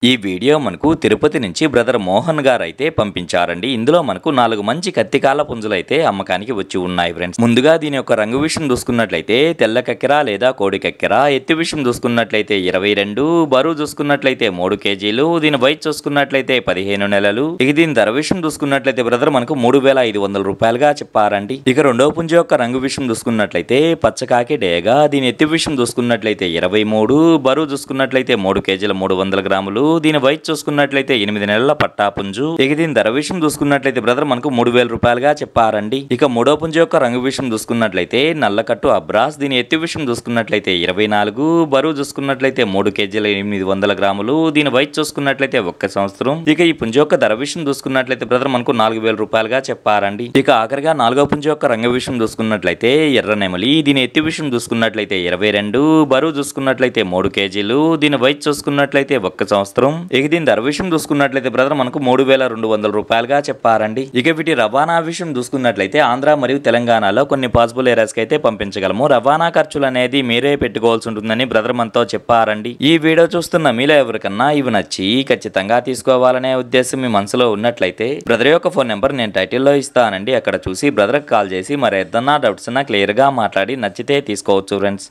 ఈ వీడియో మనకు తిరుపతి నుంచి బ్రదర్ మోహన్ గారు అయితే పంపించారండి. ఇందులో మనకు 4 మంచి కత్తికాల పుంజులు అయితే అమ్మకానికి వచ్చి ఉన్నాయి ఫ్రెండ్స్. ముందుగా దీని యొక్క రంగు విషయం చూసుకున్నట్లయితే తెల్ల కక్కెర లేదా కోడి కక్కెర, ఎత్తు విషయం చూసుకున్నట్లయితే 22, బరువు చూసుకున్నట్లయితే 3 కేజీలు, దీని వయసు చూసుకున్నట్లయితే 15 నెలలు. ఇక దీని ధర విషయం చూసుకున్నట్లయితే బ్రదర్ మనకు 3,500 రూపాయలుగా చెప్పారండి. ఇక రెండవ పుంజు యొక్క రంగు విషయం చూసుకున్నట్లయితే పచ్చకాకి డేగా, దీని ఎత్తు విషయం చూసుకున్నట్లయితే 23, బరువు చూసుకున్నట్లయితే 3 కేజీల 300 గ్రాములు, దీని వయసు చూసుకున్నట్లయితే 8 నెలల పట్టా పుంజు. ఇక దీని ధర విషయం చూసుకున్నట్లయితే బ్రదర్ మనకు 3,000 రూపాయలుగా చెప్పారండి. ఇక మూడో పుంజు యొక్క రంగు విషయం చూసుకున్నట్లయితే నల్లకట్టు అబ్రాస్, దీని ఎత్తు విషయం చూసుకున్నట్లయితే 24, బరువు చూసుకున్నట్లయితే 3 కేజీల 800 గ్రాములు, దీని వయసు చూసుకున్నట్లయితే 1 సంవత్సరం. ఇక ఈ పుంజు యొక్క ధర విషయం చూసుకున్నట్లయితే బ్రదర్ మనకు 4,000 రూపాయలుగా చెప్పారండి. ఇక ఆఖరిగా నాలుగో పుంజు యొక్క రంగు విషయం చూసుకున్నట్లయితే ఎర్ర నెమలి, దీని ఎత్తు విషయం చూసుకున్నట్లయితే 22, బరువు చూసుకున్నట్లయితే 3 కేజీలు, దీని వయసు చూసుకున్నట్లయితే 1 సంవత్సరం. ఇక దీని ధర విషయం చూసుకున్నట్లయితే బ్రదర్ మనకు 3,200 రూపాయలుగా చెప్పారండి. ఇక వీటి రవాణా విషయం చూసుకున్నట్లయితే ఆంధ్ర మరియు తెలంగాణలో కొన్ని పాసిబుల్ ఏరియాస్ కి అయితే పంపించగలము. రవాణా ఖర్చులు అనేది మీరే పెట్టుకోవాల్సి ఉంటుందని బ్రదర్ మనతో చెప్పారండి. ఈ వీడియో చూస్తున్న మీలో ఎవరికన్నా ఇవి నచ్చి ఖచ్చితంగా తీసుకోవాలనే ఉద్దేశం మీ మనసులో ఉన్నట్లయితే బ్రదర్ యొక్క ఫోన్ నెంబర్ నేను టైటిల్లో ఇస్తానండి. అక్కడ చూసి బ్రదర్ కాల్ చేసి మరి ఏదన్నా డౌట్స్ క్లియర్ గా మాట్లాడి నచ్చితే తీసుకోవచ్చు ఫ్రెండ్స్.